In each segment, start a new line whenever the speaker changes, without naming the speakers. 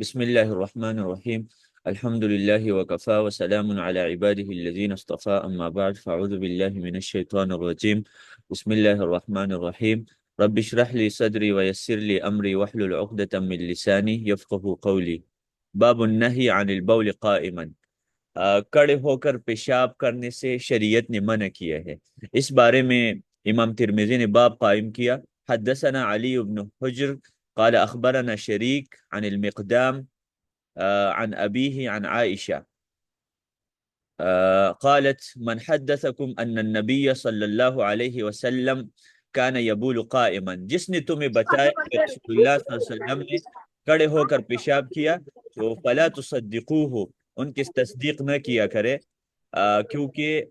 بسم الله الرحمن الرحيم. الحمد لله وكفى وسلام على عباده الذين اصطفى، أما بعد فأعوذ بالله من الشيطان الرجيم. بسم الله الرحمن الرحيم. رب اشرح لي صدري ويسر لي أمري واحلل عقدة من لساني يفقه قولي. باب النهي عن البول قائما. کڑے ہو کر پیشاب کرنے سے شریعت نے منع کیا ہے۔ اس بارے میں امام ترمذی نے باب قائم کیا۔ حدثنا علی بن حجر قال اخبرنا شریک عن المقدام عن ابیہ عن عائشہ قالت من حدثکم ان النبی صلی اللہ علیہ وسلم کان یبول قائما، جس نے تمہیں بتایا کہ رسول اللہ صلی اللہ علیہ وسلم نے کڑے ہو کر پیشاب کیا تو فلا تصدقوه، ان کی تصدیق نہ کیا کرے، کیونکہ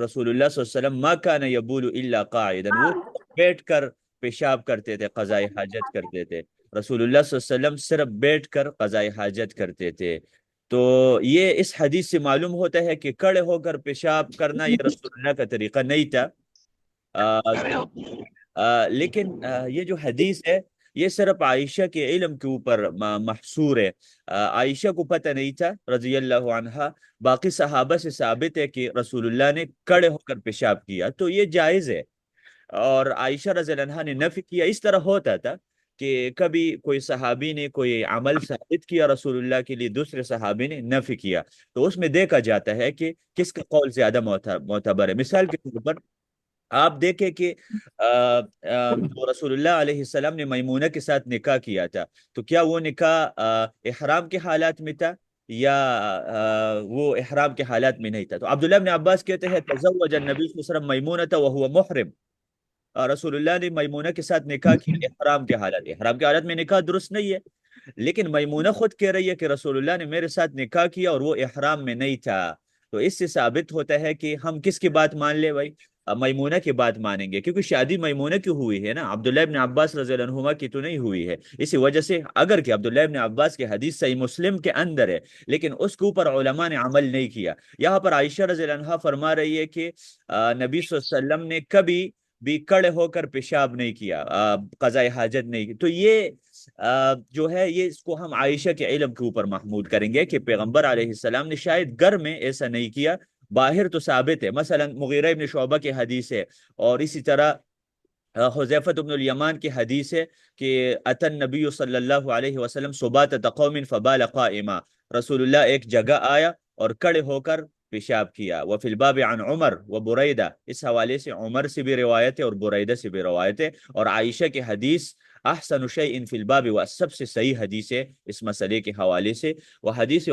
رسول اللہ صلی اللہ علیہ وسلم ما کان یبول الا قاعدا، وہ بیٹھ کر پیشاب کرتے تھے، قضاء حاجت کرتے تھے۔ رسول اللہ صلی اللہ علیہ وسلم صرف بیٹھ کر قضاء حاجت کرتے تھے۔ تو یہ اس حدیث سے معلوم ہوتا ہے کہ کھڑے ہو کر پیشاب کرنا یہ رسول اللہ کا طریقہ نہیں تھا۔ لیکن یہ جو حدیث ہے یہ صرف عائشہ کے علم کے اوپر محصور ہے۔ عائشہ کو پتہ نہیں تھا رضی اللہ عنہا، باقی صحابہ سے ثابت ہے کہ رسول اللہ نے کھڑے ہو کر پیشاب کیا، تو یہ جائز ہے۔ اور عائشہ رضی اللہ عنہا نے نفی کیا۔ اس طرح ہوتا تھا کہ کبھی کوئی صحابی نے کوئی عمل ثابت کیا رسول اللہ کے لیے، دوسرے صحابی نے نفی کیا، تو اس میں دیکھا جاتا ہے کہ کس کا قول زیادہ معتبر ہے۔ مثال کے طور پر آپ دیکھیں کہ جو رسول اللہ علیہ السلام نے میمونہ کے ساتھ نکاح کیا تھا، تو کیا وہ نکاح احرام کے حالات میں تھا یا وہ احرام کے حالات میں نہیں تھا؟ تو عبداللہ بن عباس کہتے ہیں تزوج النبی صلی اللہ علیہ وسلم میمونہ وہو محرم، رسول اللہ نے میمونہ کے ساتھ نکاح کیا احرام کے حالات میں نکاح درست نہیں ہے، لیکن میمونہ خود کہہ رہی ہے کہ رسول اللہ نے میرے ساتھ نکاح کیا اور وہ احرام میں نہیں تھا۔ تو اس سے ثابت ہوتا ہے کہ ہم کس کی بات مان لے بھائی؟ میمونہ کی بات مانیں گے، کیونکہ شادی میمونہ کی ہوئی ہے نا، عبداللہ ابن عباس رضی اللہ عنہما کی تو نہیں ہوئی ہے۔ اسی وجہ سے اگر کہ عبداللہ ابن عباس کی حدیث صحیح مسلم کے اندر ہے، لیکن اس کے اوپر علماء نے عمل نہیں کیا۔ یہاں پر عائشہ رضی اللہ عنہا فرما رہی ہے کہ نبی صلی اللہ علیہ وسلم نے کبھی بھی کھڑے ہو کر پیشاب نہیں کیا، قضاء حاجت نہیں کی۔ تو یہ جو ہے یہ اس کو ہم عائشہ کے علم کے اوپر محمود کریں گے کہ پیغمبر علیہ السلام نے شاید گھر میں ایسا نہیں کیا، باہر تو ثابت ہے۔ مثلا مغیرہ ابن شعبہ کی حدیث ہے، اور اسی طرح حذیفہ بن الیمان کی حدیث ہے کہ اتى النبی صلی اللہ علیہ وسلم سباتة قوم فبال قائما، رسول اللہ ایک جگہ آیا اور کھڑے ہو کر پیشاب کیا۔ وفی الباب عن عمر و بریدہ، اس حوالے سے عمر سے بھی روایت ہے اور بریدہ سے بھی روایت ہے۔ اور عائشہ کی حدیث احسن شیء فی الباب، وہ سب سے صحیح حدیث ہے اس مسئلے کے حوالے سے۔ وحدیث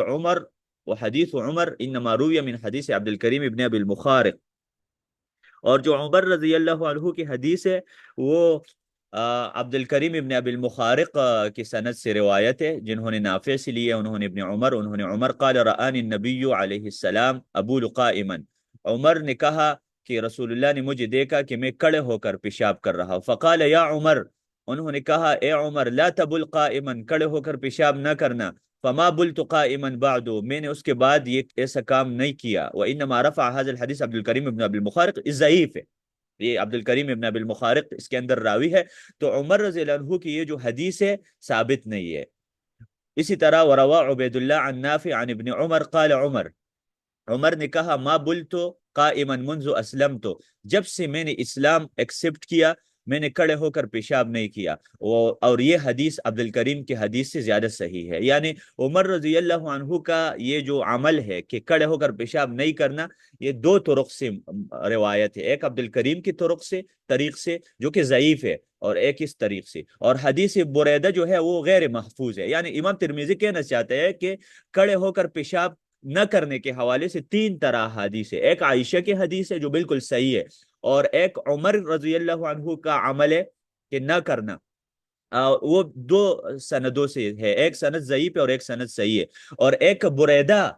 عمر انما روی من حدیث عبد الکریم ابن ابی المخارق، اور جو عمر رضی اللہ عنہ کی حدیث ہے وہ عبد الکریم ابن ابی المخارق کی سند سے روایت ہے، جنہوں نے نافع سے لیے، انہوں نے ابن عمر قال رآنی النبی علیہ السلام ابول قائما، عمر نے کہا کہ رسول اللہ نے مجھے دیکھا کہ میں کھڑے ہو کر پیشاب کر رہا ہوں۔ فقال یا عمر، انہوں نے کہا اے عمر لا تبل قائما، کھڑے ہو کر پیشاب نہ کرنا۔ فما بلت قائما بعد، میں نے اس کے بعد یہ ایسا کام نہیں کیا۔ وانما رفع هذا الحديث عبد الکریم ابن ابی المخارق، ضعیف ہے یہ عبد الکریم ابن ابی المخارق، اس کے اندر راوی ہے، تو عمر رضی اللہ عنہ کی یہ جو حدیث ہے ثابت نہیں ہے۔ اسی طرح وروا عبید اللہ عن نافع عن ابن عمر قال عمر نے کہا ما بلتو قائما منذ اسلمت، جب سے میں نے اسلام ایکسپٹ کیا میں نے کھڑے ہو کر پیشاب نہیں کیا۔ اور یہ حدیث عبد الکریم کی حدیث سے زیادہ صحیح ہے۔ یعنی عمر رضی اللہ عنہ کا یہ جو عمل ہے کہ کھڑے ہو کر پیشاب نہیں کرنا، یہ دو طرق سے روایت ہے، ایک عبد الکریم کی طریق سے جو کہ ضعیف ہے، اور ایک اس طریق سے۔ اور حدیث بریدہ جو ہے وہ غیر محفوظ ہے۔ یعنی امام ترمذی کہنا چاہتے ہیں کہ کھڑے ہو کر پیشاب نہ کرنے کے حوالے سے تین طرح حدیث ہے، ایک عائشہ کی حدیث ہے جو بالکل صحیح ہے، اور ایک عمر رضی اللہ عنہ کا عمل ہے کہ نہ کرنا، وہ دو سندوں سے ہے، ایک سند ضعیف ہے اور ایک سند صحیح ہے، اور ایک بریدہ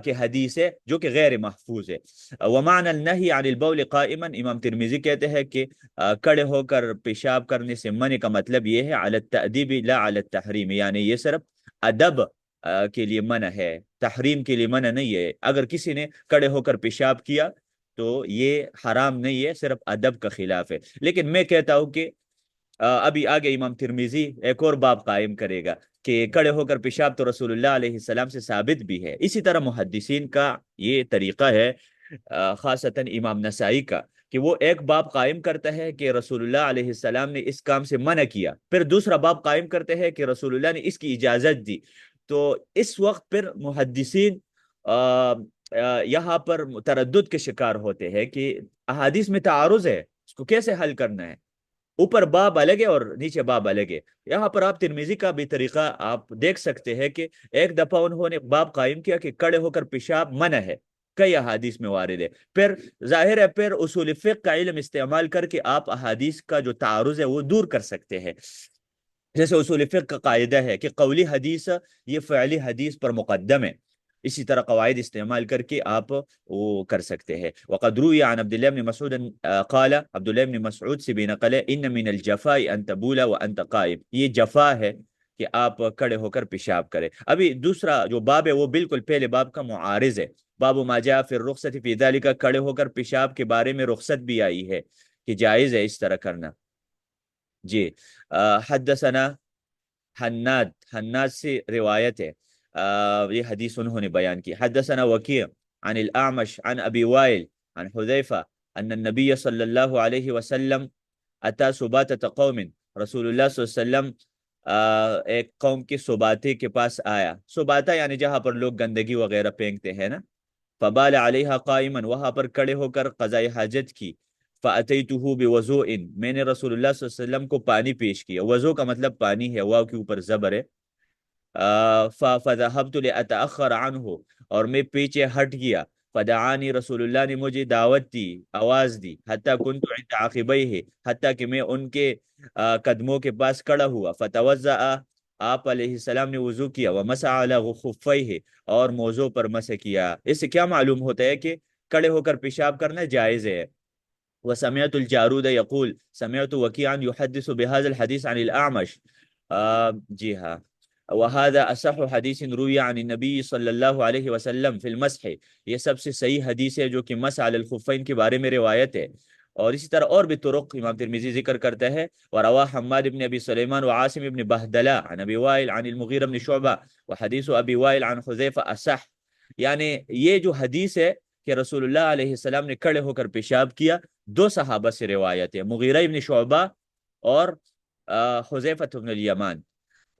کی حدیث ہے جو کہ غیر محفوظ ہے۔ ومعنى النہی عن البول قائما، امام ترمذی کہتے ہیں کہ کھڑے ہو کر پیشاب کرنے سے منع کا مطلب یہ ہے علی التأدیب لا علی التحریم، یعنی یہ صرف ادب کے لیے منع ہے، تحریم کے لیے منع نہیں ہے۔ اگر کسی نے کھڑے ہو کر پیشاب کیا تو یہ حرام نہیں ہے، صرف ادب کا خلاف ہے۔ لیکن میں کہتا ہوں کہ ابھی آگے امام ترمذی ایک اور باب قائم کرے گا کہ کڑے ہو کر پیشاب تو رسول اللہ علیہ السلام سے ثابت بھی ہے. اسی طرح محدثین کا یہ طریقہ ہے، خاصتاً امام نسائی کا، کہ وہ ایک باب قائم کرتا ہے کہ رسول اللہ علیہ السلام نے اس کام سے منع کیا، پھر دوسرا باب قائم کرتے ہیں کہ رسول اللہ نے اس کی اجازت دی. تو اس وقت پھر محدثین یہاں پر تردد کے شکار ہوتے ہیں کہ احادیث میں تعارض ہے، اس کو کیسے حل کرنا ہے. اوپر باب الگ ہے اور نیچے باب الگ ہے. یہاں پر آپ ترمذی کا بھی طریقہ آپ دیکھ سکتے ہیں کہ ایک دفعہ انہوں نے باب قائم کیا کہ کڑے ہو کر پیشاب منع ہے، کئی احادیث میں وارد ہے. پھر ظاہر ہے پھر اصول فقہ کا علم استعمال کر کے آپ احادیث کا جو تعارض ہے وہ دور کر سکتے ہیں. جیسے اصول فقہ کا قاعدہ ہے کہ قولی حدیث یہ فعلی حدیث پر مقدم ہے. اسی طرح قواعد استعمال کر کے آپ وہ کر سکتے ہیں. وقد روی عن عبداللہ بن مسعود قال، عبداللہ بن مسعود سے بھی نقل ہے، ان من الجفاء ان تبول وانت قائم، یہ جفا ہے کہ آپ کڑے ہو کر پیشاب کریں. ابھی دوسرا جو باب ہے وہ بالکل پہلے باب کا معارض ہے. باب ما جاء فی الرخصۃ فی ذلک، کڑے ہو کر پیشاب کے بارے میں رخصت بھی آئی ہے کہ جائز ہے اس طرح کرنا. جی. حدثنا حناد سے روایت ہے، یہ حدیث انہوں نے بیان کی. حدثنا وکیع عن الاعمش عن ابی وائل عن حذیفہ ان النبی صلی اللہ علیہ وسلم اتا سباتة قوم، رسول اللہ صلی اللہ علیہ وسلم ایک قوم کی سباتے کے پاس آیا. سباتہ یعنی جہاں پر لوگ گندگی وغیرہ پھینکتے ہیں نا. فبال علیہا قائما، وہاں پر کڑے ہو کر قضاء حاجت کی. فأتیتہ بوضوء، میں نے رسول اللہ صلی اللہ علیہ وسلم کو پانی پیش کیا. وضوء کا مطلب پانی ہے، واو کے اوپر زبر ہے. فذهبت لأتأخر عنہ، اور میں پیچھے ہٹ گیا. فدعانی، رسول اللہ نے مجھے دعوت دی، آواز دی. حتی کنت عند عقبیہ، حتی کہ میں ان کے قدموں کے پاس کڑا ہوا. فتوضأ، آپ علیہ السلام نے وضو کیا. ومسح علی خفیہ، اور موزوں پر مسح کیا. اس سے کیا معلوم ہوتا ہے کہ کڑے ہو کر پیشاب کرنا جائز ہے. وسمعت الجارود يقول سمعت وكيعا يحدث بهذا الحديث عن الأعمش. جی ہاں. وهذا اصح حدیث روی عن النبی صلی اللہ علیہ وسلم فی المسح، یہ سب سے صحیح حدیث ہے جو کہ مسح علی الخفین کے بارے میں روایت ہے. اور اسی طرح اور بھی طرق امام ترمذی ذکر کرتا ہے. وروى حماد بن ابی سلیمان وعاصم بن بہدلہ عن ابی وائل عن المغیرہ بن شعبہ وحدیث ابی وائل عن حذیفہ اصح. یعنی یہ جو حدیث ہے کہ رسول اللہ علیہ السلام نے کھڑے ہو کر پیشاب کیا، دو صحابہ سے روایت ہے، مغیرہ ابن شعبہ اور حذیفہ بن الیمان.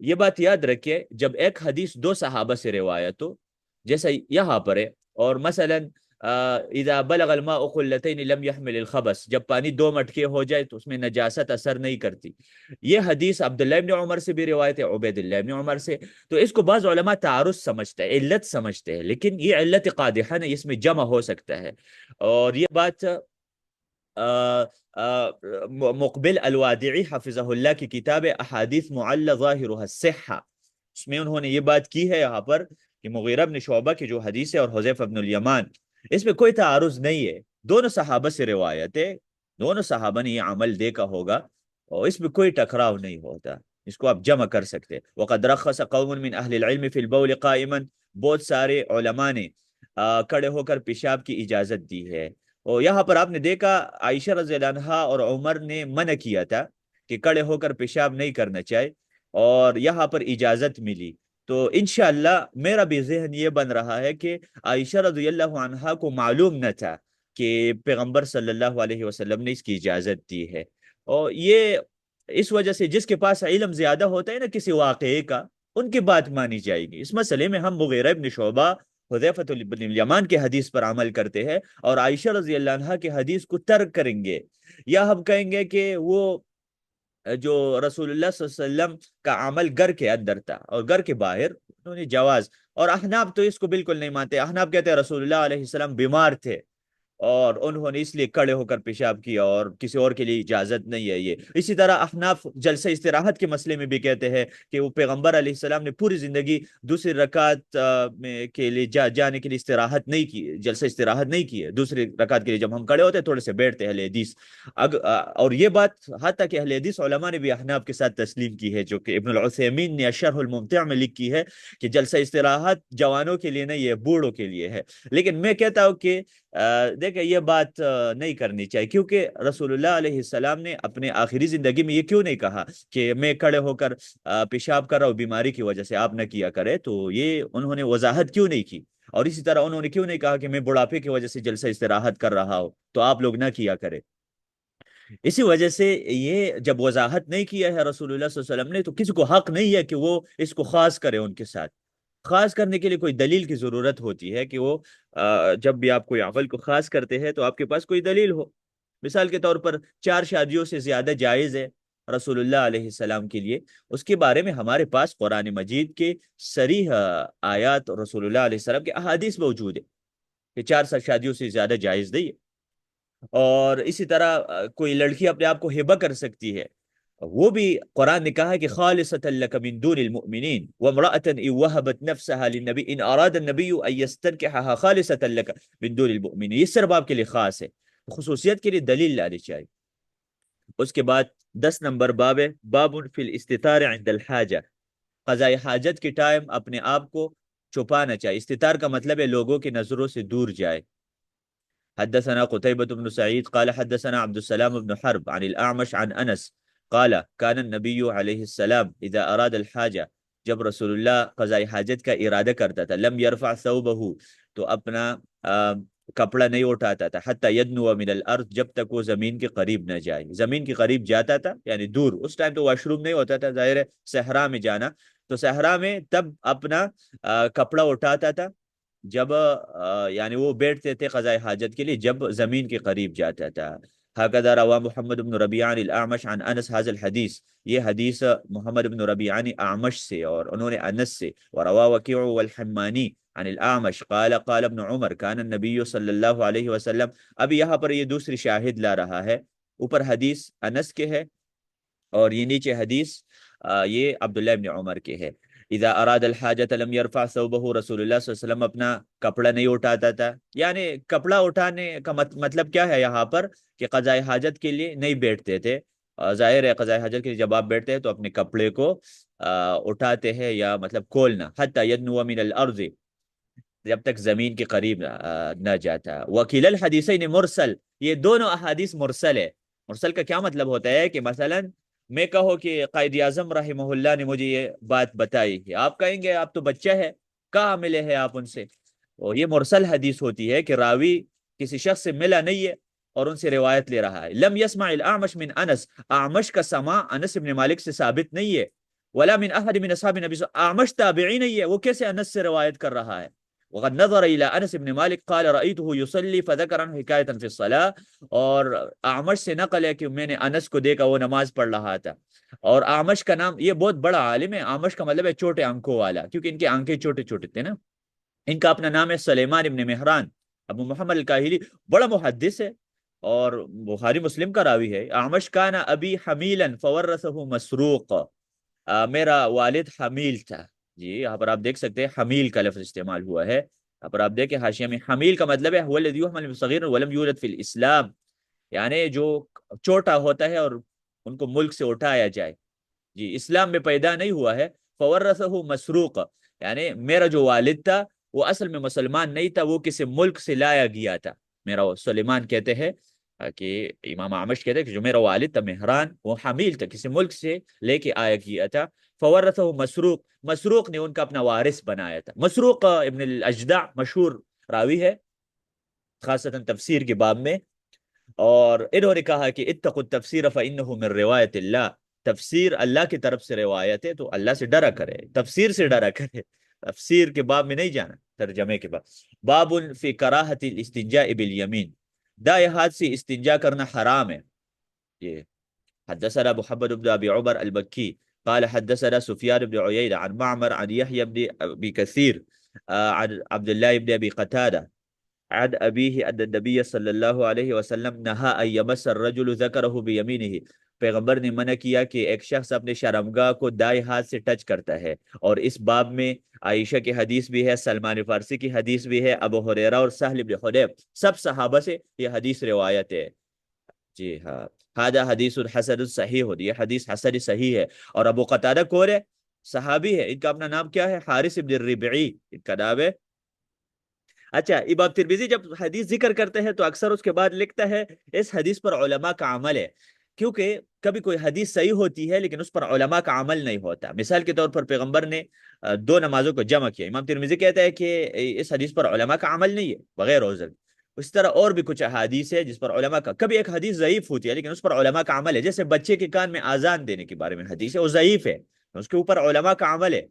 یہ بات یاد رکھیں، جب ایک حدیث دو صحابہ سے روایت ہو جیسا یہاں پر ہے، اور مثلا اذا بلغ الماء قلتین لم يحمل الخبث، جب پانی دو مٹکے ہو جائے تو اس میں نجاست اثر نہیں کرتی. یہ حدیث عبداللہ ابن عمر سے بھی روایت ہے، عبید اللہ ابن عمر سے. تو اس کو بعض علماء تعارض سمجھتے ہیں، علت سمجھتے ہیں، لیکن یہ علت قادحہ نہیں، اس میں جمع ہو سکتا ہے. اور یہ بات مقبل الوادعی حفظہ اللہ کی کتاب احادیث معلّ ظاہرها الصحہ، اس میں انہوں نے یہ بات کی ہے یہاں پر کہ مغیرہ بن شعبہ کی جو حدیث ہے اور حذیفہ بن الیمان، اس میں کوئی تعارض نہیں ہے، دونوں صحابہ سے روایت ہے، دونوں صحابہ نے یہ عمل دیکھا ہوگا اور اس میں کوئی ٹکراؤ نہیں ہوتا. اس کو آپ جمع کر سکتے. وقد رخص قوم من اہل العلم فی البول قائما، بہت سارے علماء نے کھڑے ہو کر پیشاب کی اجازت دی ہے. اور یہاں پر آپ نے دیکھا عائشہ رضی اللہ عنہا اور عمر نے منع کیا تھا کہ کھڑے ہو کر پیشاب نہیں کرنا چاہیے، اور یہاں پر اجازت ملی. تو انشاءاللہ میرا بھی ذہن یہ بن رہا ہے کہ عائشہ رضی اللہ عنہا کو معلوم نہ تھا کہ پیغمبر صلی اللہ علیہ وسلم نے اس کی اجازت دی ہے. اور یہ اس وجہ سے جس کے پاس علم زیادہ ہوتا ہے نا کسی واقعے کا، ان کی بات مانی جائے گی. اس مسئلے میں ہم مغیرہ بن شعبہ، حذیفہ بن الیمان کے حدیث پر عمل کرتے ہیں اور عائشہ رضی اللہ عنہا کے حدیث کو ترک کریں گے، یا ہم کہیں گے کہ وہ جو رسول اللہ صلی اللہ علیہ وسلم کا عمل گھر کے اندر تھا اور گھر کے باہر انہوں نے جواز. اور احناف تو اس کو بالکل نہیں مانتے. احناف کہتے ہیں رسول اللہ علیہ السلام بیمار تھے اور انہوں نے اس لیے کھڑے ہو کر پیشاب کیا اور کسی اور کے لیے اجازت نہیں ہے یہ. اسی طرح احناف جلسہ استراحت کے مسئلے میں بھی کہتے ہیں کہ وہ پیغمبر علیہ السلام نے پوری زندگی دوسری رکعت میں کے لیے جانے کے لیے استراحت نہیں کی، جلسہ استراحت نہیں کی ہے. دوسری رکعت کے لیے جب ہم کھڑے ہوتے ہیں تھوڑے سے بیٹھتے ہیں اہل حدیث. اور یہ بات حتیٰ کہ اہل حدیث علماء نے بھی احناف کے ساتھ تسلیم کی ہے، جو کہ ابن العثیمین نے الشرح الممتع میں لکھی ہے کہ جلسہ استراحت جوانوں کے لیے نہیں ہے، بوڑھوں کے لیے ہے. لیکن میں کہتا ہوں کہ کہ یہ بات نہیں کرنی چاہیے، کیونکہ رسول اللہ علیہ السلام نے اپنے آخری زندگی میں یہ کیوں نہیں کہا کہ میں کھڑے ہو کر پیشاب کر رہا ہوں بیماری کی وجہ سے، آپ نہ کیا کرے؟ تو یہ انہوں نے وضاحت کیوں نہیں کی؟ اور اسی طرح انہوں نے کیوں نہیں کہا کہ میں بڑھاپے کی وجہ سے جلسہ استراحت کر رہا ہوں تو آپ لوگ نہ کیا کرے؟ اسی وجہ سے یہ جب وضاحت نہیں کیا ہے رسول اللہ صلی اللہ علیہ وسلم نے، تو کسی کو حق نہیں ہے کہ وہ اس کو خاص کرے ان کے ساتھ۔ خاص کرنے کے لیے کوئی دلیل کی ضرورت ہوتی ہے کہ وہ جب بھی آپ کوئی عمل کو خاص کرتے ہیں تو آپ کے پاس کوئی دلیل ہو۔ مثال کے طور پر 4 شادیوں سے زیادہ جائز ہے رسول اللہ علیہ السلام کے لیے، اس کے بارے میں ہمارے پاس قرآن مجید کے صریح آیات اور رسول اللہ علیہ السلام کے احادیث موجود ہے کہ 4 شادیوں سے زیادہ جائز نہیں ہے۔ اور اسی طرح کوئی لڑکی اپنے آپ کو ہبہ کر سکتی ہے، وہ بھی قرآن نے کہا ہے کہ خالصۃ لک من دون المؤمنین وامرأۃ ان وهبت نفسها للنبی ان اراد النبی ان یستنکحها خالصۃ لک من دون المؤمنین، یہ صرف آپ کے لیے خاص ہے، خصوصیت کے لیے دلیل لانی چاہیے۔ اس کے بعد 10 نمبر باب ہے، باب فی الاستتار عند الحاجہ، قضاء حاجت کے ٹائم اپنے آپ کو چھپانا چاہیے۔ استتار کا مطلب ہے لوگوں کی نظروں سے دور جائے۔ حدثنا قتيبة بن سعيد قال حدثنا عبد السلام بن حرب عن الأعمش عن أنس قال كان النبي عليه السلام إذا أراد الحاجة، جب رسول اللہ قضاء حاجت کا ارادہ کرتا تھا، لم يرفع ثوبه، تو اپنا کپڑا نہیں اٹھاتا تھا، حتى يدنو من الارض، جب تک وہ زمین کے قریب نہ جائے۔ زمین کے قریب جاتا تھا یعنی دور، اس ٹائم تو واش روم نہیں ہوتا تھا، ظاہر ہے صحرا میں جانا، تو صحرا میں تب اپنا کپڑا اٹھاتا تھا جب یعنی وہ بیٹھتے تھے قضاء حاجت کے لیے جب زمین کے قریب جاتا تھا۔ هكذا روى محمد بن ربيعان الأعمش عن انس هذا الحديث، یہ حدیث محمد بن ربيعان اعمش سے اور انہوں نے انس سے، وروى وكيع والحماني عن الأعمش قال قال ابن عمر كان النبي صلی اللہ علیہ وسلم۔ اب یہاں پر یہ دوسری شاہد لا رہا ہے، اوپر حدیث انس کے ہے اور یہ نیچے حدیث یہ عبداللہ ابن عمر کے ہے۔ اذا اراد الحاجت لم يرفع ثوبه، رسول اللہ صلی اللہ علیہ وسلم اپنا کپڑا نہیں اٹھاتا تھا، یعنی کپڑا اٹھانے کا مطلب کیا ہے یہاں پر کہ قضاء حاجت کے لیے نہیں بیٹھتے تھے۔ ظاہر ہے قضاء حاجت کے لیے جب آپ بیٹھتے ہیں تو اپنے کپڑے کو اٹھاتے ہیں یا مطلب کھولنا، حتی یدنو من الارض، جب تک زمین کے قریب نہ جاتا۔ وکیل الحدیثین مرسل، یہ دونوں احادیث مرسل ہے۔ مرسل کا کیا مطلب ہوتا ہے کہ مثلا میں کہو کہ قائد اعظم رحمہ اللہ نے مجھے یہ بات بتائی ہے، آپ کہیں گے آپ تو بچہ ہے، کہاں ملے ہیں آپ ان سے؟ اور یہ مرسل حدیث ہوتی ہے کہ راوی کسی شخص سے ملا نہیں ہے اور ان سے روایت لے رہا ہے۔ لم يسمع الاعمش من انس، اعمش کا سماع انس بن مالک سے ثابت نہیں ہے، ولا من احد من اصحاب النبی صلی اللہ علیہ وسلم، اعمش تابعی نہیں ہے، وہ کیسے انس سے روایت کر رہا ہے؟ وقد نظر الى انس بن مالک قال رأيته يصلي فذكر عنه حكاية في الصلاة، اور اعمش سے نقل ہے کہ میں نے انس کو دیکھا وہ نماز پڑھ رہا تھا۔ اور اعمش کا نام، یہ بہت بڑا عالم ہے، اعمش کا مطلب ہے چھوٹے آنکھوں والا، کیونکہ ان کے آنکھیں چھوٹے چھوٹے تھے نا۔ ان کا اپنا نام ہے سلیمان ابن مہران ابو محمد الکاہلی، بڑا محدث ہے اور بخاری مسلم کا راوی ہے۔ اعمش کان ابی حمیلا فورثه مسروق، میرا والد حمیل تھا۔ جی یہاں پر آپ دیکھ سکتے ہیں حمیل کا لفظ استعمال ہوا ہے، یہاں پر آپ دیکھیں حاشیہ میں، حمیل کا مطلب ہے هو الذي يحمل الصغير ولم يولد في الاسلام، یعنی جو چھوٹا ہوتا ہے اور ان کو ملک سے اٹھایا جائے، جی اسلام میں پیدا نہیں ہوا ہے۔ فورثه مسروق، یعنی میرا جو والد تھا وہ اصل میں مسلمان نہیں تھا، وہ کسی ملک سے لایا گیا تھا۔ میرا سلیمان کہتے ہیں کہ امام اعمش کہتے ہیں کہ جو میرا والد تھا مہران، وہ حمیل تھا، کسی ملک سے لے کے آیا گیا تھا۔ فورثه مسروق، مسروق نے ان کا اپنا وارث بنایا تھا۔ مسروق ابن الاجدع مشہور راوی ہے خاصتا تفسیر کے باب میں، اور انہوں نے کہا کہ اتقوا التفسیر فإنه من روایت اللہ، تفسیر اللہ کی طرف سے روایت ہے تو اللہ سے ڈرا کرے، تفسیر سے ڈرا کرے، تفسیر کے باب میں نہیں جانا، ترجمے کے باب۔ باب فی کراہت الاستنجاء بالیمین، دائیں ہاتھ سے استنجا کرنا حرام ہے۔ یہ حدثنا محمد بن ابي عمر المكي قال حدثنا سفيان بن عيينة عن معمر عن يحيى بن ابي كثير عن عبد الله بن ابي قتادة عن ابیہ ان النبی صلی اللہ علیہ وسلم نہا ان یمس الرجل ذکرہ بیمینہ، پیغمبر نے منع کیا کہ ایک شخص اپنے شرمگاہ کو دائیں ہاتھ سے ٹچ کرتا ہے۔ اور اس باب میں عائشہ کی حدیث بھی ہے، سلمان فارسی کی حدیث بھی ہے، ابو ہریرہ اور سہل بن حنیف سب صحابہ سے یہ حدیث روایت ہے۔ جی ہاں، ہذا حدیث حسن صحیح، یہ حدیث حسن صحیح ہے۔ اور ابو قتادہ کون ہے؟ صحابی ہے، ان کا اپنا نام کیا ہے؟ حارث بن الربعی ان کا نام ہے۔ اچھا، امام ترمذی جب حدیث ذکر کرتے ہیں تو اکثر اس کے بعد لکھتا ہے اس حدیث پر علماء کا عمل ہے، کیونکہ کبھی کوئی حدیث صحیح ہوتی ہے لیکن اس پر علماء کا عمل نہیں ہوتا۔ مثال کے طور پر پیغمبر نے دو نمازوں کو جمع کیا، امام ترمذی کہتا ہے کہ اس حدیث پر علماء کا عمل نہیں ہے بغیر عذر۔ اس طرح اور بھی کچھ احادیث ہے جس پر علماء کا، کبھی ایک حدیث ضعیف ہوتی ہے لیکن اس پر علماء کا عمل ہے، جیسے بچے کے کان میں اذان دینے کے بارے میں حدیث ہے، وہ ضعیف ہے، اس کے اوپر علماء کا عمل ہے۔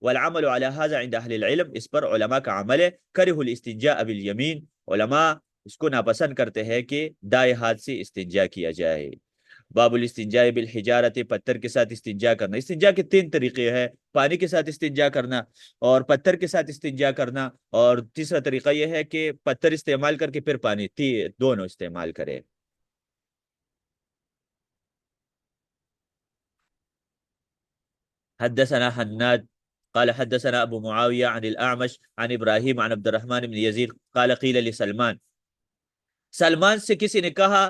والعمل على هذا عند اہل العلم، اس پر علماء کا عمل ہے۔ کرہ الاستنجاء بالیمین، علماء اس کو ناپسند کرتے ہیں کہ دائیں ہاتھ سے استنجا کیا جائے۔ باب الاستنجاء بالحجارت، پتھر کے ساتھ استنجا کرنا۔ استنجا کے تین طریقے ہیں، پانی کے ساتھ استنجا کرنا، اور پتھر کے ساتھ استنجا کرنا، اور تیسرا طریقہ یہ ہے کہ پتھر استعمال کر کے پھر پانی، دونوں استعمال کرے۔ حدثنا حناد قال حدثنا ابو معاوية عن الاعمش عن ابراہیم عن عبد الرحمن بن يزيد قال قيل لسلمان، سلمان سے کسی نے کہا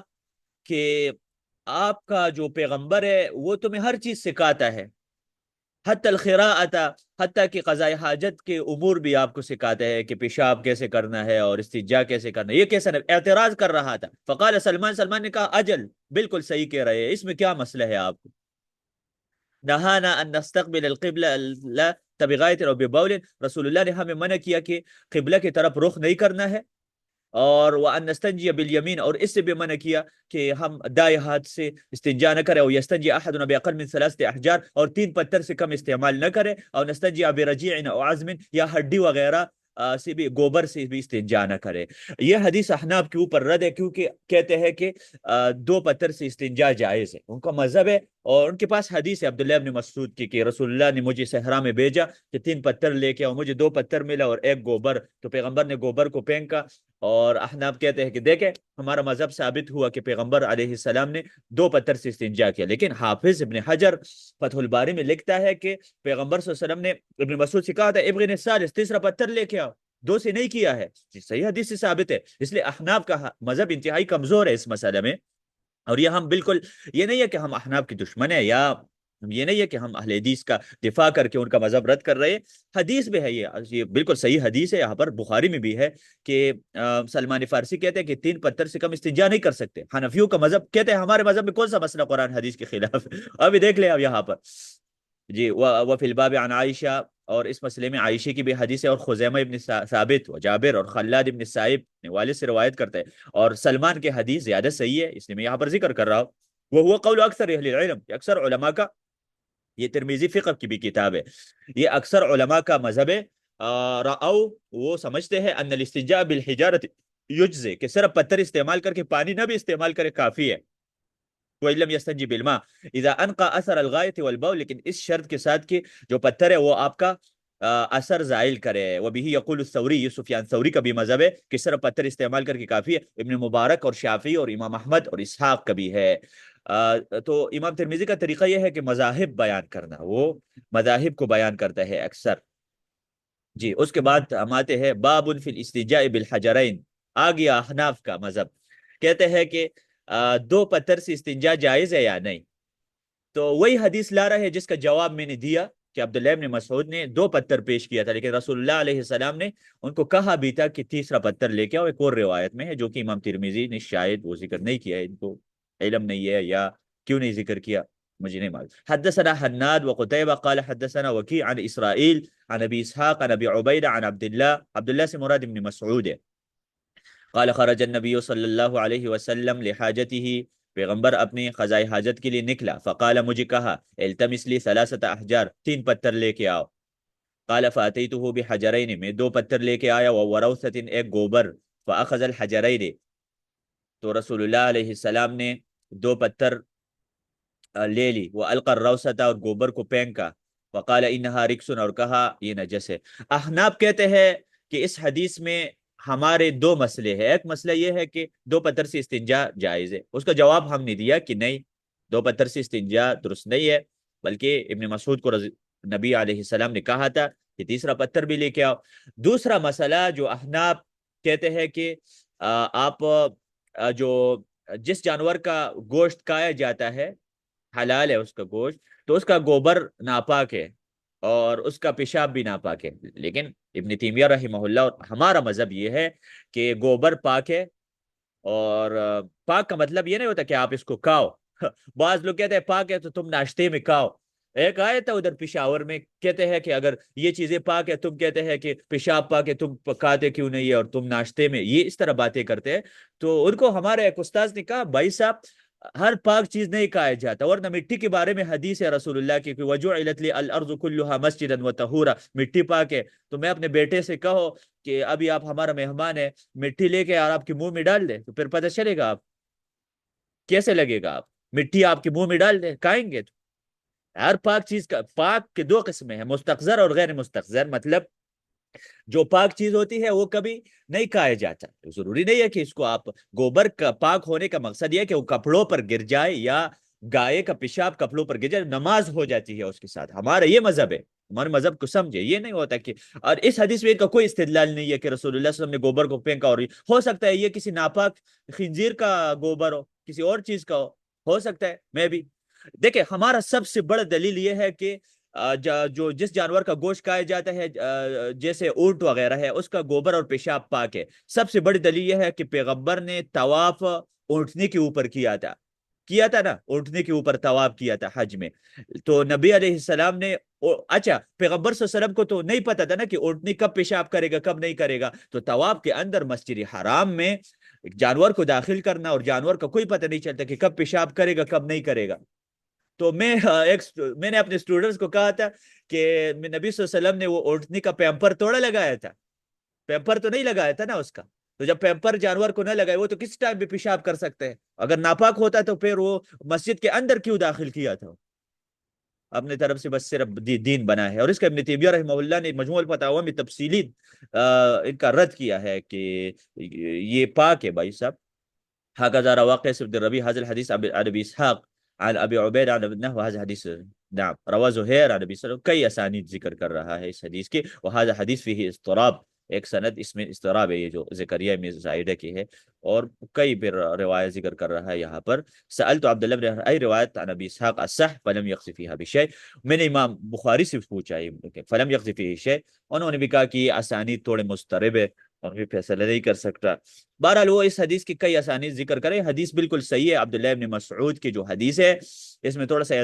کہ آپ کا جو پیغمبر ہے وہ تمہیں ہر چیز سکھاتا ہے، حتی الخراءۃ، حتیٰ کہ قضاء حاجت کے امور بھی آپ کو سکھاتا ہے کہ پیشاب کیسے کرنا ہے اور استنجا کیسے کرنا ہے۔ یہ کیسا اعتراض کر رہا تھا، فقال سلمان، سلمان نے کہا اجل، بالکل صحیح کہہ رہے ہیں، اس میں کیا مسئلہ ہے آپ کو؟ نہانا ان نستقبل القبلہ بغائط او ببول، رسول اللہ نے ہمیں منع کیا کہ قبلہ کی طرف رخ نہیں کرنا ہے، اور وان نستنجی بالیمین، اور اس سے بھی منع کیا کہ ہم دائیں ہاتھ سے استنجا نہ کرے، اور یستنجی احدنا باقل من ثلاثه احجار، اور تین پتھر سے کم استعمال نہ کرے، اور نستنجی برجیع او عظم، یا ہڈی وغیرہ سے بھی، گوبر سے بھی استنجا نہ کرے۔ یہ حدیث احناف کے اوپر رد ہے، کیونکہ کہتے ہیں کہ دو پتھر سے استنجا جائز ہے، ان کا مذہب ہے، اور ان کے پاس حدیث ہے عبداللہ ابن مسعود کی کہ رسول اللہ نے مجھے صحرا میں بھیجا کہ تین پتھر لے کے، اور مجھے دو پتھر ملا اور ایک گوبر، تو پیغمبر نے گوبر کو پھینکا، اور احناف کہتے ہیں کہ دیکھیں ہمارا مذہب ثابت ہوا کہ پیغمبر علیہ السلام نے دو پتھر سے استنجا کیا۔ لیکن حافظ ابن حجر فتح الباری میں لکھتا ہے کہ پیغمبر صلی اللہ علیہ وسلم نے ابن مسعود سے کہا تھا ابن الثالث، تیسرا پتھر لے کے آؤ، دو سے نہیں کیا ہے، صحیح حدیث سے ثابت ہے۔ اس لیے احناف کا مذہب انتہائی کمزور ہے اس مسئلے میں، اور یہ ہم بالکل، یہ نہیں ہے کہ ہم احناف کی دشمن ہیں، یا یہ نہیں ہے کہ ہم اہل حدیث کا دفاع کر کے ان کا مذہب رد کر رہے ہیں۔ حدیث بھی ہے، یہ بالکل صحیح حدیث ہے، یہاں پر بخاری میں بھی ہے کہ سلمان فارسی کہتے ہیں کہ تین پتھر سے کم استنجا نہیں کر سکتے۔ حنفیوں کا مذہب کہتے ہیں ہمارے مذہب میں کون سا مسئلہ قرآن حدیث کے خلاف ہے؟ ابھی دیکھ لیں اب یہاں پر جی، وفی الباب عن عائشہ، اور اس مسئلے میں عائشہ کی بھی حدیث ہے، اور خزیمہ ابن ثابت و جابر اور خلاد ابن صائب نے والد سے روایت کرتے ہیں، اور سلمان کے حدیث زیادہ صحیح ہے، اس لیے میں یہاں پر ذکر کر رہا ہوں۔ وہ قول اکثر اہل العلم، اکثر علماء کا، یہ ترمذی فقہ کی بھی کتاب ہے، یہ اکثر علماء کا مذہب ہے۔ رأو، وہ سمجھتے ہیں ان الاستنجاء بالحجارت یجزے، کہ صرف پتھر استعمال کر کے پانی نہ بھی استعمال کرے کافی ہے۔ وَإِن لَمْ يَسْتَنْجِ بِالْمَاءِ إِذَا أَنْقَى أَثَرَ الْغَائِطِ وَالْبَوْلِ، لیکن اس شرط کے ساتھ کہ جو پتھر ہے وہ آپ کا اثر زائل کرے۔ وَبِهِ يَقُولُ الثَّوْرِي، یہ سفیان ثوری کا بھی مذہب ہے کہ صرف پتھر استعمال کر کے کافی ہے۔ ابن مبارک اور شافعی اور امام احمد اور اسحاق کا بھی ہے۔ تو امام ترمذی کا طریقہ یہ ہے کہ مذاہب بیان کرنا، وہ مذاہب کو بیان کرتا ہے اکثر۔ جی، اس کے بعد ہم آتے ہیں باب فی الاستنجاء بالحجرین، آ گیا احناف کا مذہب، کہتے ہیں کہ دو پتھر سے استنجا جائز ہے یا نہیں۔ تو وہی حدیث لا رہا ہے جس کا جواب میں نے دیا کہ عبداللہ ابن مسعود نے دو پتھر پیش کیا تھا، لیکن رسول اللہ علیہ السلام نے ان کو کہا بھی تھا کہ تیسرا پتھر لے کے آؤ۔ ایک اور روایت میں ہے جو کہ امام ترمذی نے شاید وہ ذکر نہیں کیا ہے، ان کو علم نہیں ہے یا کیوں نہیں ذکر کیا مجھے نہیں معلوم۔ حدثنا حناد وقتیبہ قال حدثنا وکیع عن اسرائیل عن ابی اسحاق عن ابی عبیدہ عن عبداللہ، عبداللہ سے مراد ابن مسعود ہے، قال خرج النبی صلی اللہ علیہ وسلم لحاجته، پیغمبر اپنی قضاء حاجت کے لیے نکلا، فقال، مجھے کہا، التمس لی ثلاثة احجار، تین پتھر لے کے آؤ، قال فاتیته بحجرین، میں دو پتھر لے کے آیا، ووروثة، ایک گوبر، فاخذ الحجرین، تو رسول اللہ علیہ السلام نے دو پتھر لے لی، والقى الروثة، اور گوبر کو پھینکا، وقال انہا رکس، اور کہا یہ نجس ہے۔ احناف کہتے ہیں کہ اس حدیث میں ہمارے دو مسئلے ہیں، ایک مسئلہ یہ ہے کہ دو پتھر سے استنجا جائز ہے، اس کا جواب ہم نے دیا کہ نہیں، دو پتھر سے استنجا درست نہیں ہے، بلکہ ابن مسعود کو نبی علیہ السلام نے کہا تھا کہ تیسرا پتھر بھی لے کے آؤ۔ دوسرا مسئلہ جو احناف کہتے ہیں کہ آپ جو جس جانور کا گوشت کھایا جاتا ہے، حلال ہے اس کا گوشت، تو اس کا گوبر ناپاک ہے اور اس کا پیشاب بھی ناپاک ہے، لیکن ابن تیمیہ رحمہ اللہ اور ہمارا مذہب یہ ہے کہ گوبر پاک ہے، اور پاک کا مطلب یہ نہیں ہوتا کہ آپ اس کو کھاؤ بعض لوگ کہتے ہیں پاک ہے تو تم ناشتے میں کھاؤ. ایک آیت ہے ادھر پشاور میں، کہتے ہیں کہ اگر یہ چیزیں پاک ہے، تم کہتے ہیں کہ پیشاب پاک ہے، تم کھاتے کیوں نہیں ہے، اور تم ناشتے میں یہ اس طرح باتیں کرتے ہیں. تو ان کو ہمارے ایک استاذ نے کہا بھائی صاحب ہر پاک چیز نہیں کھایا جاتا، ورنہ مٹی کے بارے میں حدیث ہے رسول اللہ کی کہ وجعلت لی الارض کلھا مسجدا وطہورا، مٹی پاک ہے. تو میں اپنے بیٹے سے کہو کہ ابھی آپ ہمارا مہمان ہے، مٹی لے کے اور آپ کے منہ میں ڈال دے تو پھر پتہ چلے گا آپ کیسے لگے گا. آپ مٹی آپ کے منہ میں ڈال دیں کھائیں گے تو. ہر پاک چیز کا، پاک کے دو قسمیں ہیں، مستقذر اور غیر مستقذر. مطلب جو پاک چیز ہوتی ہے وہ کبھی نہیں کھایا جاتا. ضروری نہیں ہے کہ اس کو آپ گوبر کا پاک ہونے کا مقصد یہ ہے کہ وہ کپڑوں پر گر جائے یا گائے کا پیشاب کپڑوں پر گر جائے نماز ہو جاتی ہے اس کے ساتھ. ہمارا یہ مذہب ہے، ہمارے مذہب کو سمجھے. یہ نہیں ہوتا کہ، اور اس حدیث میں کا کوئی استدلال نہیں ہے کہ رسول اللہ صلی اللہ علیہ وسلم نے گوبر کو پھینکا، اور ہو سکتا ہے یہ کسی ناپاک خنزیر کا گوبر ہو، کسی اور چیز کا ہو سکتا ہے میں بھی. دیکھیں ہمارا سب سے بڑا دلیل یہ ہے کہ جو جس جانور کا گوشت کھایا جاتا ہے جیسے اونٹ وغیرہ ہے، اس کا گوبر اور پیشاب پاک ہے. سب سے بڑی دلیل یہ ہے کہ پیغمبر نے طواف اونٹنے کے اوپر کیا تھا نا، اونٹنے کے اوپر طواف کیا تھا حج میں. تو نبی علیہ السلام نے اچھا پیغمبر صلی اللہ علیہ وسلم کو تو نہیں پتا تھا نا کہ اونٹنی کب پیشاب کرے گا کب نہیں کرے گا. تو طواف کے اندر مسجد حرام میں جانور کو داخل کرنا، اور جانور کا کوئی پتہ نہیں چلتا کہ کب پیشاب کرے گا کب نہیں کرے گا. تو میں نے اپنے اسٹوڈنٹس کو کہا تھا کہ نبی صلی اللہ علیہ وسلم نے وہ اونٹنی کا پیمپر توڑا لگایا تھا، پیمپر تو نہیں لگایا تھا نا اس کا. تو جب پیمپر جانور کو نہ لگائے وہ تو کس ٹائم بھی پیشاب کر سکتے ہیں. اگر ناپاک ہوتا تو پھر وہ مسجد کے اندر کیوں داخل کیا تھا؟ اپنے طرف سے بس صرف دین بنا ہے. اور اس کا ابن تیمیہ رحمہ اللہ نے مجموع الفتاوی میں تفصیلی ان کا رد کیا ہے کہ یہ پاک ہے بھائی صاحب. هكذا رواه قيس بن الربيع هذا الحديث عن ابي اسحاق عن ابي عبيد عن ابنه وهذا حديث نعم رواه زهير عن ابي سلمة. کئی اسانید ذکر کر رہا ہے اس حدیث کی. وهذا حدیث فيه اضطراب، ایک سند اس میں اضطراب ہے، یہ جو زکریا میں زائدہ کی ہے. اور کئی پھر روایت ذکر کر رہا ہے یہاں پر. سألت عبد الله بن ای روایت عن ابي اسحاق الصح فلم يقص فيها بشيء. میں نے امام بخاری سے پوچھا ہے فلم يقص فيه شيء، انہوں نے بھی کہا کہ اسانید تھوڑے مضطرب ہے اور بھی فیصلہ نہیں کر سکتا. بہرحال وہ اس حدیث کی کئی اسانید ذکر کرے. حدیث بالکل صحیح ہے. عبداللہ ابن مسعود کی جو حدیث ہے اس میں تھوڑا سا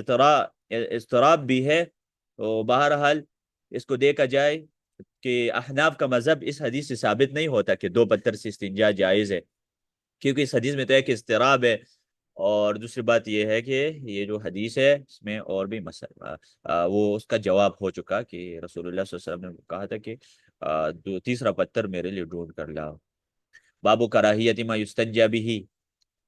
اضطراب بھی ہے. تو بہرحال اس کو دیکھا جائے کہ احناف کا مذہب اس حدیث سے ثابت نہیں ہوتا کہ دو پتھر سے استنجا جائز ہے، کیونکہ اس حدیث میں تو ایک اضطراب ہے. اور دوسری بات یہ ہے کہ یہ جو حدیث ہے اس میں اور بھی مسئلہ وہ اس کا جواب ہو چکا کہ رسول اللہ صلی اللہ علیہ وسلم نے کہا تھا کہ تیسرا پتھر میرے لیے ڈھونڈ کر لاؤ. باب کراہیت ما یستنجا به،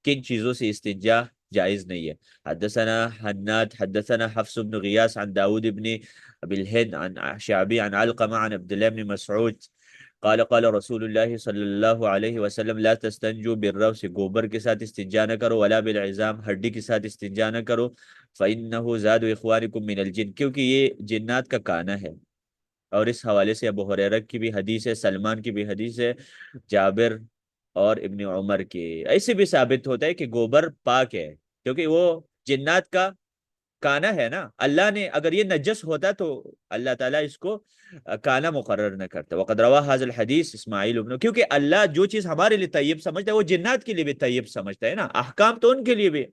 کن چیزوں سے استنجا جائز نہیں ہے. حدثنا حناد حدثنا حفص بن غیاس عن داود بن ابی الہند عن شعبی عن علقمہ عن عبداللہ بن مسعود قال قال رسول اللہ صلی اللہ علیہ وسلم لا تستنجو بالروث، گوبر کے ساتھ استنجا نہ کرو، ولا بالعظام، ہڈی کے ساتھ استنجا نہ کرو، فإنه زاد اخوانکم من الجن، کیونکہ یہ جنات کا کانا ہے. اور اس حوالے سے ابو ہریرہ کی بھی حدیث ہے، سلمان کی بھی حدیث ہے، جابر اور ابن عمر کی. ایسے بھی ثابت ہوتا ہے کہ گوبر پاک ہے کیونکہ وہ جنات کا کانا ہے نا. اللہ نے اگر یہ نجس ہوتا تو اللہ تعالیٰ اس کو کانا مقرر نہ کرتا. وقد روا هذا الحدیث اسماعیل ابن، کیونکہ اللہ جو چیز ہمارے لیے طیب سمجھتا ہے وہ جنات کے لیے بھی طیب سمجھتا ہے نا، احکام تو ان کے لیے بھی.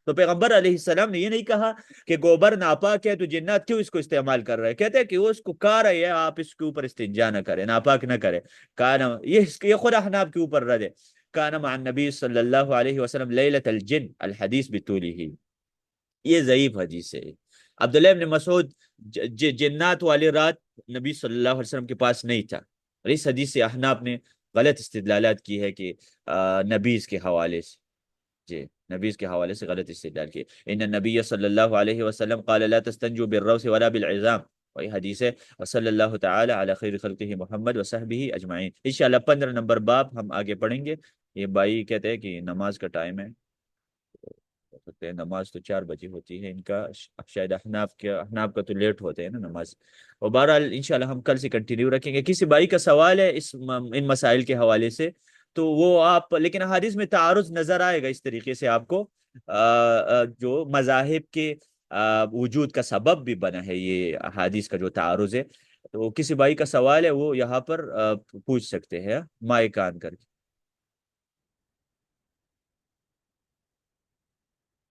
تو پیغمبر علیہ السلام نے یہ نہیں کہا کہ گوبر ناپاک ہے تو جنات کیوں اس کو استعمال کر رہے ہیں. کہتے ہیں کہ وہ اس کو کھا رہے ہیں، آپ اس کے اوپر استنجا نہ کریں، ناپاک نہ کریں. کانا یہ خود احناف کے اوپر رد ہے. کانا مع النبی صلی اللہ علیہ وسلم لیلۃ الجن الحدیث بطولہ، یہ ضعیف حدیث ہے. عبداللہ ابن مسعود جنات والی رات نبی صلی اللہ علیہ وسلم کے پاس نہیں تھا. اور اس حدیث سے احناف نے غلط استدلالات کی ہے کہ نبیز کے حوالے سے، جی نبیز کے حوالے سے غلط استدلال کی. ان النبی صلی اللہ علیہ وسلم قال لا تستنجوا بالروث ولا بالعظام، وہی حدیث ہے. وصلی اللہ تعالی علی خیر خلقہ محمد وصحبہ اجمعین. انشاءاللہ 15 نمبر باب ہم آگے پڑھیں گے. یہ بھائی کہتے ہیں کہ نماز کا ٹائم ہے، ہو سکتے ہیں نماز تو 4 بجے ہوتی ہے ان کا، شاید احناف کا تو لیٹ ہوتے ہیں نا نماز. اور بہرحال انشاءاللہ ہم کل سے کنٹینیو رکھیں گے. کسی بھائی کا سوال ہے ان مسائل کے حوالے سے تو وہ آپ، لیکن حدیث میں تعارض نظر آئے گا اس طریقے سے آپ کو، جو مذاہب کے وجود کا سبب بھی بنا ہے یہ حدیث کا جو تعارض ہے. تو کسی بھائی کا سوال ہے وہ یہاں پر پوچھ سکتے ہیں مائک آن کر کے.